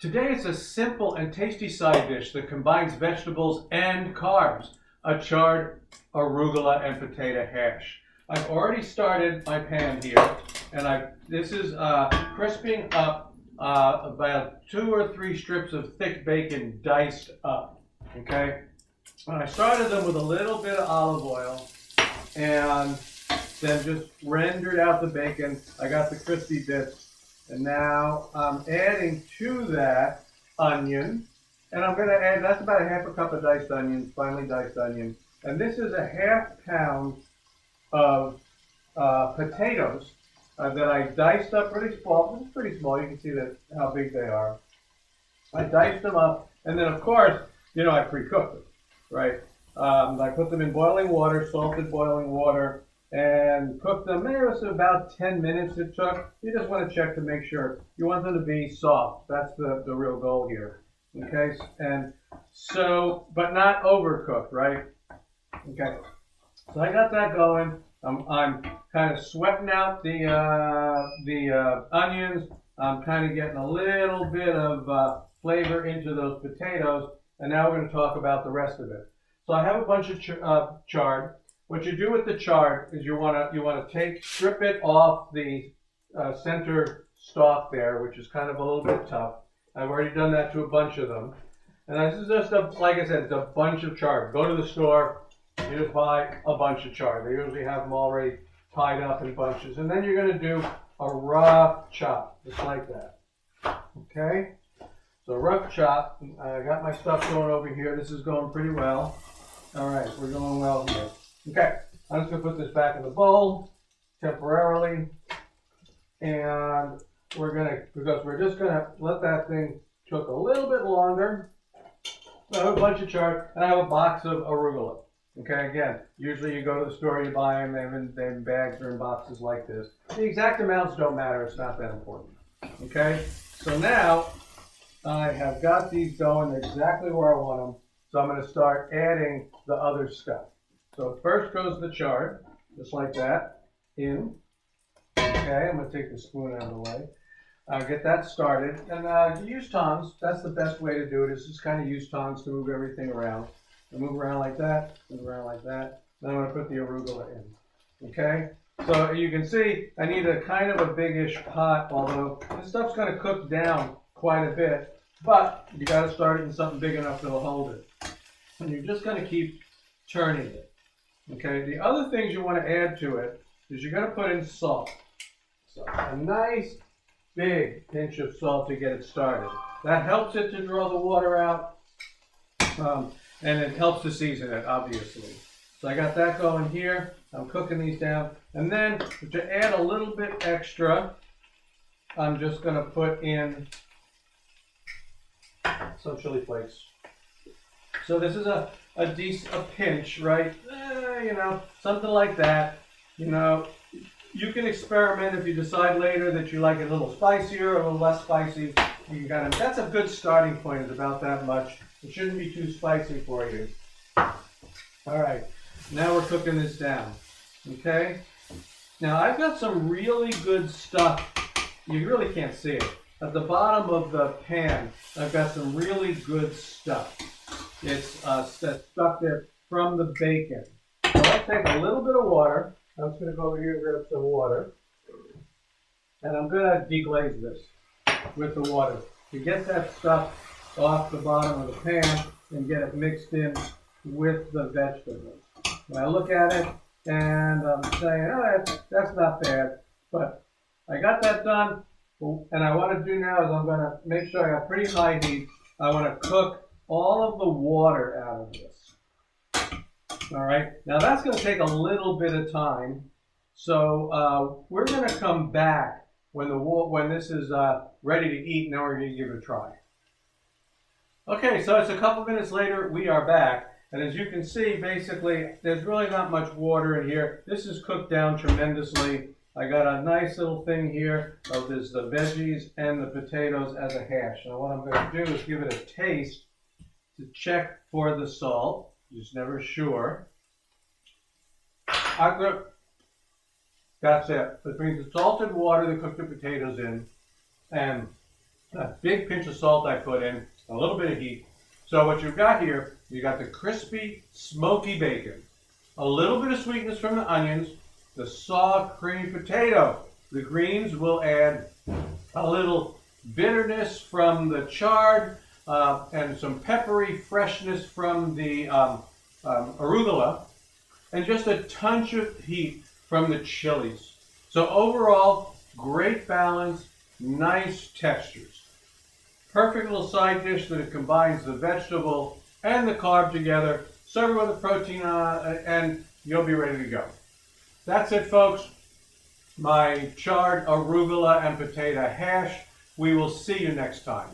Today it's a simple and tasty side dish that combines vegetables and carbs, a chard, arugula, and potato hash. I've already started my pan here, and this is crisping up about 2 or 3 strips of thick bacon diced up, okay? And I started them with a little bit of olive oil and then just rendered out the bacon. I got the crispy bits. And now I'm adding to that onion, and I'm going to add, that's about a half a cup of diced onions, finely diced onions. And this is a ½ pound of potatoes that I diced up pretty small. It's pretty small, you can see that how big they are. I diced them up, and then of course, you know, I pre-cooked them, right? I put them in boiling water, salted boiling water, and cook them. It was about 10 minutes it took. You just want to check to make sure. You want them to be soft. That's the real goal here. Okay, and so, but not overcooked, right? Okay, so I got that going. I'm kind of sweating out the onions. I'm kind of getting a little bit of flavor into those potatoes, and now we're going to talk about the rest of it. So I have a bunch of chard. What you do with the chard is you want to strip it off the center stalk there, which is kind of a little bit tough. I've already done that to a bunch of them. And this is just, like I said, it's a bunch of chard. Go to the store, you just buy a bunch of chard. They usually have them already tied up in bunches. And then you're going to do a rough chop, just like that. Okay? So rough chop. I got my stuff going over here. This is going pretty well. All right, we're going well here. Okay, I'm just going to put this back in the bowl temporarily, and we're just going to let that thing cook a little bit longer. So I have a bunch of chard, and I have a box of arugula. Okay, again, usually you go to the store, you buy them, they're in bags or in boxes like this. The exact amounts don't matter, it's not that important. Okay, so now I have got these going exactly where I want them, so I'm going to start adding the other stuff. So first goes the chard, just like that, in. Okay, I'm going to take the spoon out of the way. Get that started. And use tongs. That's the best way to do it, is just kind of use tongs to move everything around. And move around like that, move around like that. Then I'm going to put the arugula in. Okay? So you can see I need a kind of a big-ish pot, although this stuff's going to cook down quite a bit. But you got to start it in something big enough that'll hold it. And you're just going to keep turning it. Okay, the other things you want to add to it is you're going to put in salt. So a nice big pinch of salt to get it started. That helps it to draw the water out, and it helps to season it, obviously. So I got that going here. I'm cooking these down. And then to add a little bit extra, I'm just going to put in some chili flakes. So this is a pinch, right? You know, something like that. You know, you can experiment if you decide later that you like it a little spicier or a little less spicy. You can that's a good starting point, is about that much. It shouldn't be too spicy for you. All right, now we're cooking this down. Okay? Now I've got some really good stuff. You really can't see it. At the bottom of the pan, I've got some really good stuff. It's stuff there from the bacon. So I'll take a little bit of water. I'm just going to go over here and grab some water. And I'm going to deglaze this with the water to get that stuff off the bottom of the pan and get it mixed in with the vegetables. When I look at it and I'm saying, oh, that's not bad. But I got that done. And I want to do now is I'm going to make sure I have pretty high heat. I want to cook all of the water out of this. All right, now that's going to take a little bit of time. So we're going to come back when this is ready to eat, and then we're going to give it a try. Okay, so it's a couple minutes later, we are back. And as you can see, basically, there's really not much water in here. This is cooked down tremendously. I got a nice little thing here of the veggies and the potatoes as a hash. Now what I'm going to do is give it a taste to check for the salt. Just never sure. That's it. Between the salted water that cooked the potatoes in and A big pinch of salt I put in, a little bit of heat. So what you've got here, you got the crispy, smoky bacon, a little bit of sweetness from the onions, the soft, creamy potato. The greens will add a little bitterness from the chard and some peppery freshness from the arugula, and just a touch of heat from the chilies. So overall, great balance, nice textures. Perfect little side dish that it combines the vegetable and the carb together. Serve it with a protein and you'll be ready to go. That's it, folks. My chard, arugula, and potato hash. We will see you next time.